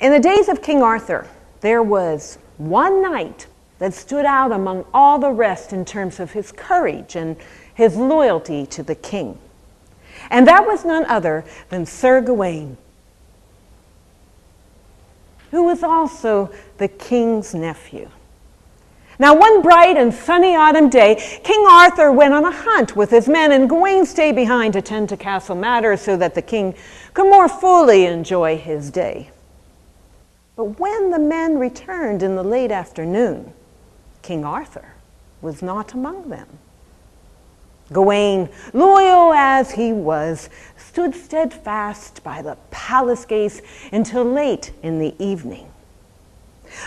In the days of King Arthur, there was one knight that stood out among all the rest in terms of his courage and his loyalty to the king. And that was none other than Sir Gawain, who was also the king's nephew. Now, one bright and sunny autumn day, King Arthur went on a hunt with his men, and Gawain stayed behind to tend to castle matters so that the king could more fully enjoy his day. But when the men returned in the late afternoon, King Arthur was not among them. Gawain, loyal as he was, stood steadfast by the palace gates until late in the evening.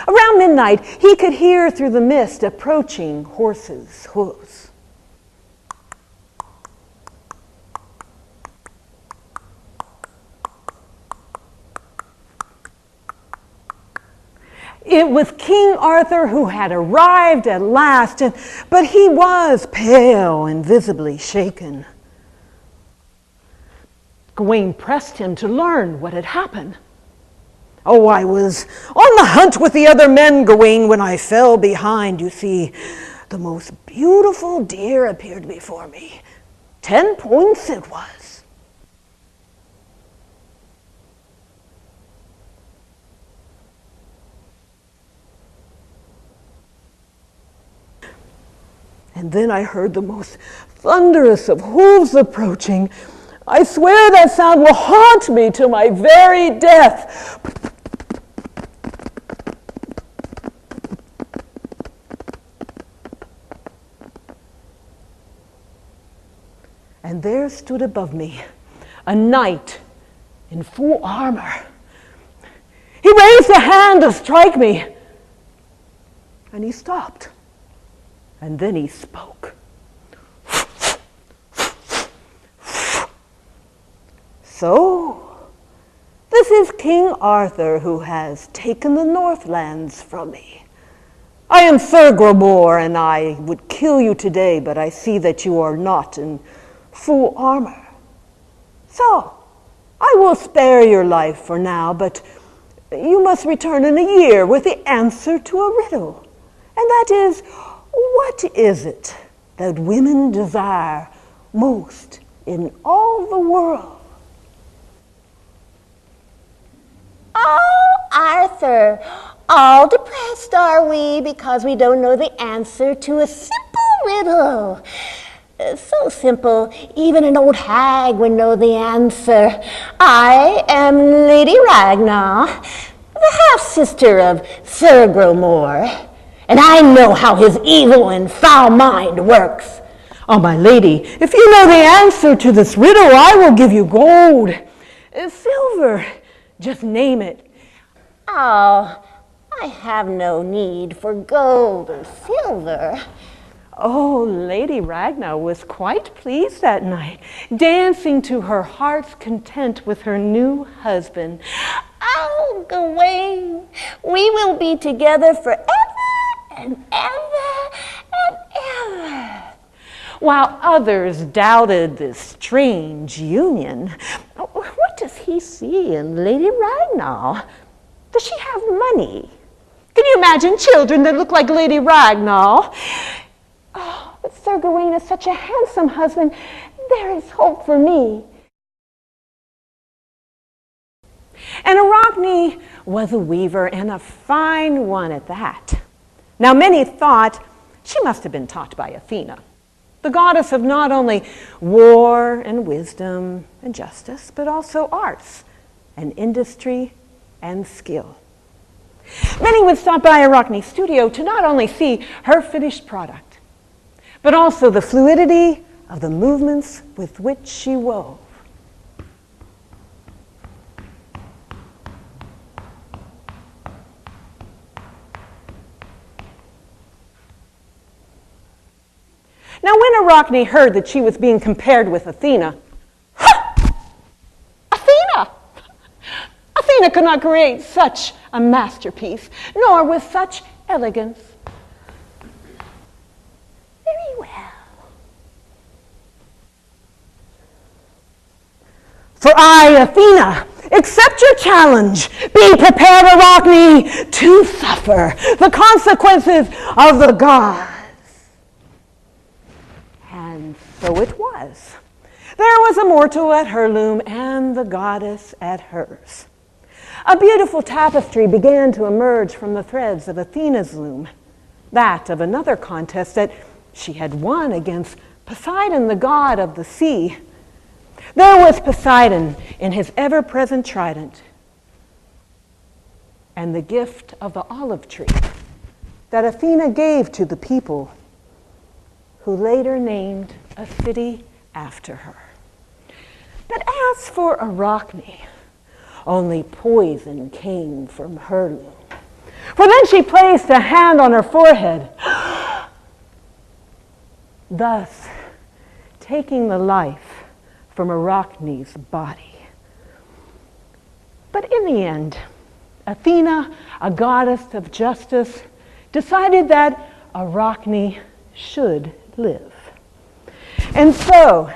Around midnight, he could hear through the mist approaching horses' hooves. It was King Arthur who had arrived at last, but he was pale and visibly shaken. Gawain pressed him to learn what had happened. "Oh, I was on the hunt with the other men, Gawain, when I fell behind. You see, the most beautiful deer appeared before me. 10 points it was. And then I heard the most thunderous of hooves approaching. I swear that sound will haunt me to my very death." And there stood above me a knight in full armor. He raised a hand to strike me, and he stopped, and then he spoke. "So, this is King Arthur who has taken the Northlands from me. I am Sir Gromor, and I would kill you today, but I see that you are not in full armor. So, I will spare your life for now, but you must return in a year with the answer to a riddle. And that is, what is it that women desire most in all the world?" "Oh, Arthur, all depressed are we because we don't know the answer to a simple riddle. So simple, even an old hag would know the answer. I am Lady Ragnar, the half-sister of Sir Gromor, and I know how his evil and foul mind works." "Oh, my lady, if you know the answer to this riddle, I will give you gold, silver, just name it." "Oh, I have no need for gold or silver." Oh, Lady Ragnar was quite pleased that night, dancing to her heart's content with her new husband. "Oh, Gawain, we will be together forever and ever and ever." While others doubted this strange union. What does he see in Lady Ragnar? Does she have money? Can you imagine children that look like Lady Ragnar? Oh, but Sir Gawain is such a handsome husband. There is hope for me. And Arachne was a weaver, and a fine one at that. Now, many thought she must have been taught by Athena, the goddess of not only war and wisdom and justice, but also arts and industry and skill. Many would stop by Arachne's studio to not only see her finished product, but also the fluidity of the movements with which she wove. Now, when Arachne heard that she was being compared with Athena, Athena! Athena could not create such a masterpiece, nor with such elegance. Very well. For I, Athena, accept your challenge. Be prepared, Arachne, to suffer the consequences of the gods. And so it was. There was a mortal at her loom and the goddess at hers. A beautiful tapestry began to emerge from the threads of Athena's loom, that of another contest that she had won against Poseidon, the god of the sea. There was Poseidon in his ever-present trident and the gift of the olive tree that Athena gave to the people, who later named a city after her. But as for Arachne, only poison came from her loom. For then she placed a hand on her forehead, thus taking the life from Arachne's body. But in the end, Athena, a goddess of justice, decided that Arachne should live. And so,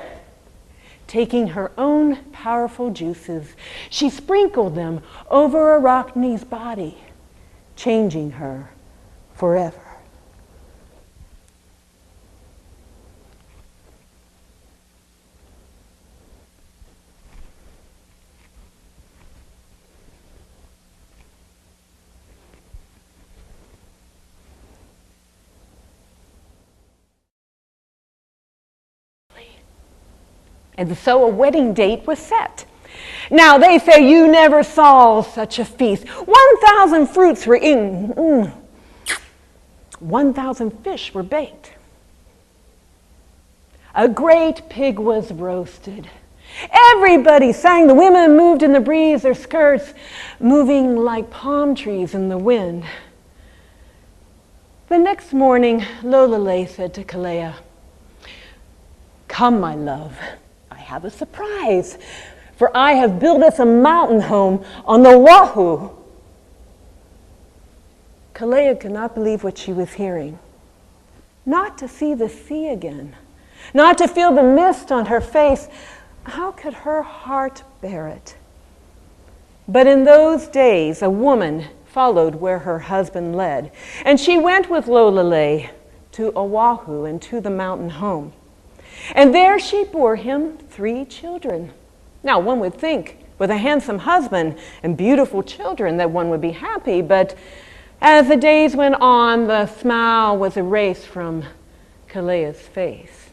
taking her own powerful juices, she sprinkled them over Arachne's body, changing her forever. And so a wedding date was set. Now they say you never saw such a feast. 1,000 fruits were eaten. 1,000 fish were baked. A great pig was roasted. Everybody sang. The women moved in the breeze, their skirts moving like palm trees in the wind. The next morning, Lololei said to Kalea, "Come, my love, I have a surprise, for I have built us a mountain home on the Oahu." Kalea could not believe what she was hearing. Not to see the sea again, not to feel the mist on her face, how could her heart bear it? But in those days, a woman followed where her husband led, and she went with Lololei to Oahu and to the mountain home. And there she bore him 3 children. Now, one would think, with a handsome husband and beautiful children, that one would be happy, but as the days went on, the smile was erased from Kalea's face.